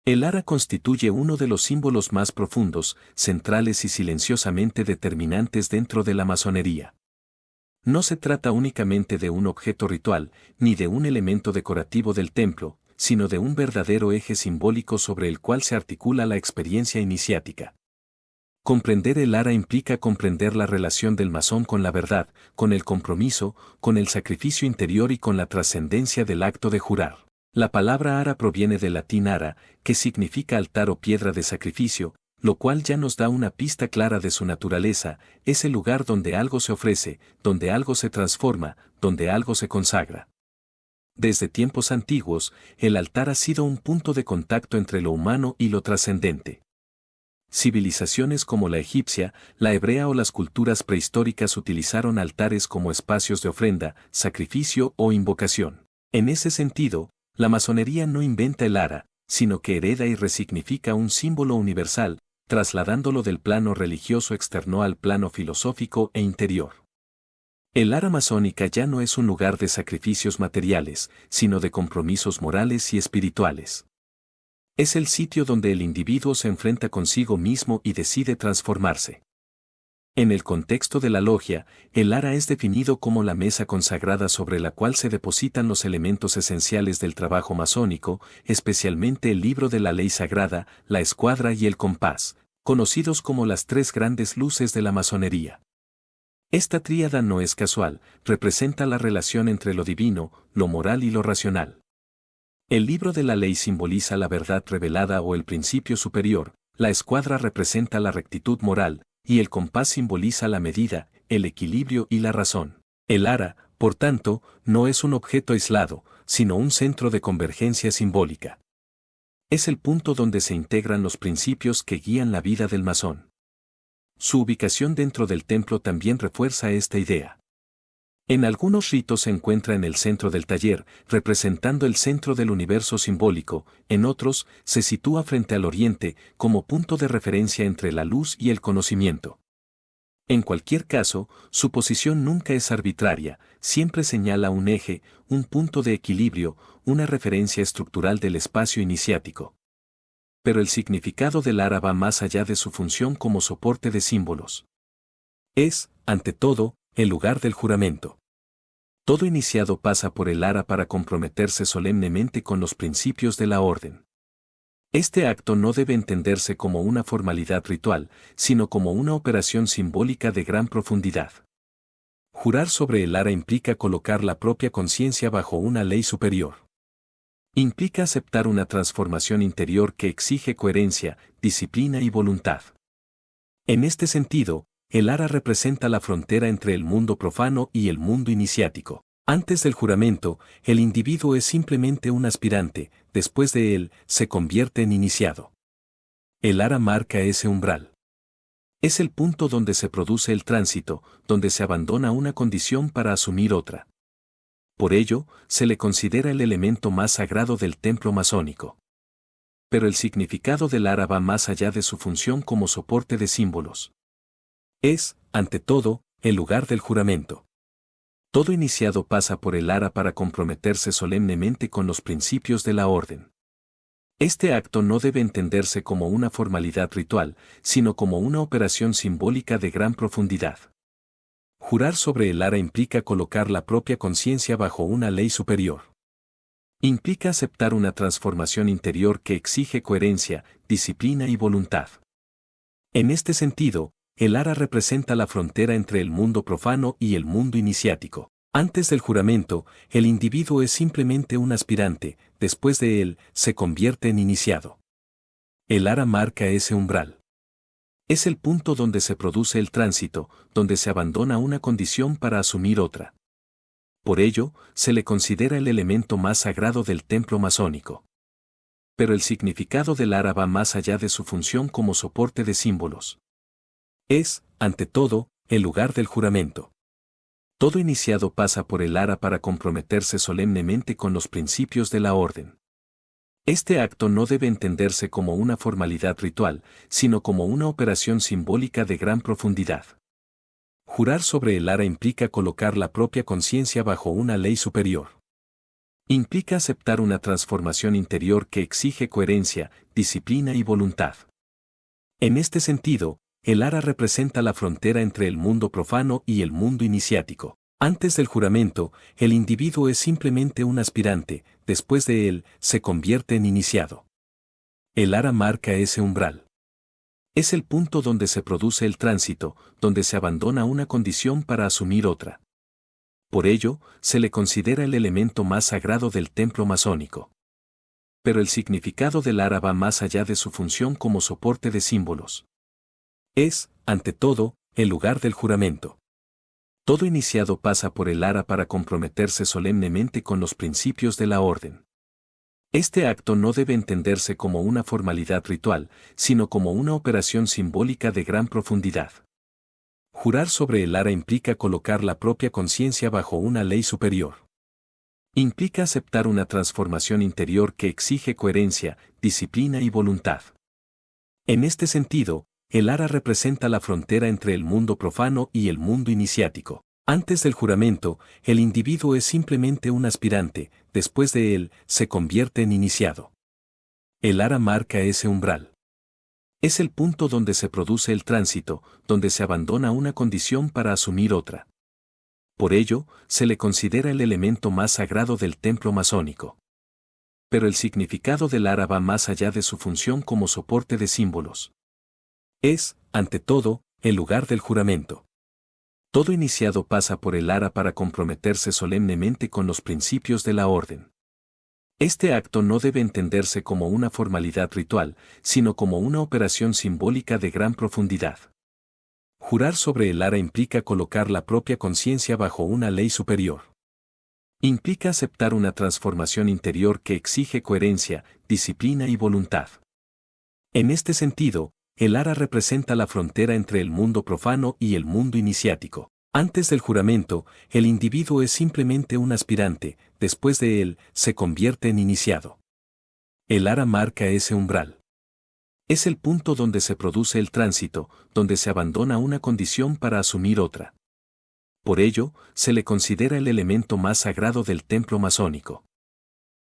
El ara constituye uno de los símbolos más profundos, centrales y silenciosamente determinantes dentro de la masonería. No se trata únicamente de un objeto ritual, ni de un elemento decorativo del templo, sino de un verdadero eje simbólico sobre el cual se articula la experiencia iniciática. Comprender el ara implica comprender la relación del masón con la verdad, con el compromiso, con el sacrificio interior y con la trascendencia del acto de jurar. La palabra ara proviene del latín ara, que significa altar o piedra de sacrificio, lo cual ya nos da una pista clara de su naturaleza, es el lugar donde algo se ofrece, donde algo se transforma, donde algo se consagra. Desde tiempos antiguos, el altar ha sido un punto de contacto entre lo humano y lo trascendente. Civilizaciones como la egipcia, la hebrea o las culturas prehistóricas utilizaron altares como espacios de ofrenda, sacrificio o invocación. En ese sentido, la masonería no inventa el ara, sino que hereda y resignifica un símbolo universal, trasladándolo del plano religioso externo al plano filosófico e interior. El ara masónica ya no es un lugar de sacrificios materiales, sino de compromisos morales y espirituales. Es el sitio donde el individuo se enfrenta consigo mismo y decide transformarse. En el contexto de la logia, el ara es definido como la mesa consagrada sobre la cual se depositan los elementos esenciales del trabajo masónico, especialmente el libro de la ley sagrada, la escuadra y el compás, conocidos como las tres grandes luces de la masonería. Esta tríada no es casual, representa la relación entre lo divino, lo moral y lo racional. El libro de la ley simboliza la verdad revelada o el principio superior, la escuadra representa la rectitud moral, y el compás simboliza la medida, el equilibrio y la razón. El ara, por tanto, no es un objeto aislado, sino un centro de convergencia simbólica. Es el punto donde se integran los principios que guían la vida del masón. Su ubicación dentro del templo también refuerza esta idea. En algunos ritos se encuentra en el centro del taller, representando el centro del universo simbólico, en otros, se sitúa frente al oriente, como punto de referencia entre la luz y el conocimiento. En cualquier caso, su posición nunca es arbitraria, siempre señala un eje, un punto de equilibrio, una referencia estructural del espacio iniciático. Pero el significado del ara va más allá de su función como soporte de símbolos. Es, ante todo, el lugar del juramento. Todo iniciado pasa por el ara para comprometerse solemnemente con los principios de la orden. Este acto no debe entenderse como una formalidad ritual, sino como una operación simbólica de gran profundidad. Jurar sobre el ara implica colocar la propia conciencia bajo una ley superior. Implica aceptar una transformación interior que exige coherencia, disciplina y voluntad. En este sentido, el ara representa la frontera entre el mundo profano y el mundo iniciático. Antes del juramento, el individuo es simplemente un aspirante, después de él, se convierte en iniciado. El ara marca ese umbral. Es el punto donde se produce el tránsito, donde se abandona una condición para asumir otra. Por ello, se le considera el elemento más sagrado del templo masónico. Pero el significado del ara va más allá de su función como soporte de símbolos. Es, ante todo, el lugar del juramento. Todo iniciado pasa por el ara para comprometerse solemnemente con los principios de la orden. Este acto no debe entenderse como una formalidad ritual, sino como una operación simbólica de gran profundidad. Jurar sobre el ara implica colocar la propia conciencia bajo una ley superior. Implica aceptar una transformación interior que exige coherencia, disciplina y voluntad. En este sentido, el ara representa la frontera entre el mundo profano y el mundo iniciático. Antes del juramento, el individuo es simplemente un aspirante, después de él, se convierte en iniciado. El ara marca ese umbral. Es el punto donde se produce el tránsito, donde se abandona una condición para asumir otra. Por ello, se le considera el elemento más sagrado del templo masónico. Pero el significado del ara va más allá de su función como soporte de símbolos. Es, ante todo, el lugar del juramento. Todo iniciado pasa por el ara para comprometerse solemnemente con los principios de la orden. Este acto no debe entenderse como una formalidad ritual, sino como una operación simbólica de gran profundidad. Jurar sobre el ara implica colocar la propia conciencia bajo una ley superior. Implica aceptar una transformación interior que exige coherencia, disciplina y voluntad. En este sentido, el ara representa la frontera entre el mundo profano y el mundo iniciático. Antes del juramento, el individuo es simplemente un aspirante, después de él, se convierte en iniciado. El ara marca ese umbral. Es el punto donde se produce el tránsito, donde se abandona una condición para asumir otra. Por ello, se le considera el elemento más sagrado del templo masónico. Pero el significado del ara va más allá de su función como soporte de símbolos. Es, ante todo, el lugar del juramento. Todo iniciado pasa por el ara para comprometerse solemnemente con los principios de la orden. Este acto no debe entenderse como una formalidad ritual, sino como una operación simbólica de gran profundidad. Jurar sobre el ara implica colocar la propia conciencia bajo una ley superior. Implica aceptar una transformación interior que exige coherencia, disciplina y voluntad. En este sentido, el ara representa la frontera entre el mundo profano y el mundo iniciático. Antes del juramento, el individuo es simplemente un aspirante, después de él, se convierte en iniciado. El ara marca ese umbral. Es el punto donde se produce el tránsito, donde se abandona una condición para asumir otra. Por ello, se le considera el elemento más sagrado del templo masónico. Pero el significado del ara va más allá de su función como soporte de símbolos. Es, ante todo, el lugar del juramento. Todo iniciado pasa por el ara para comprometerse solemnemente con los principios de la orden. Este acto no debe entenderse como una formalidad ritual, sino como una operación simbólica de gran profundidad. Jurar sobre el ara implica colocar la propia conciencia bajo una ley superior. Implica aceptar una transformación interior que exige coherencia, disciplina y voluntad. En este sentido, el ara representa la frontera entre el mundo profano y el mundo iniciático. Antes del juramento, el individuo es simplemente un aspirante, después de él, se convierte en iniciado. El ara marca ese umbral. Es el punto donde se produce el tránsito, donde se abandona una condición para asumir otra. Por ello, se le considera el elemento más sagrado del templo masónico.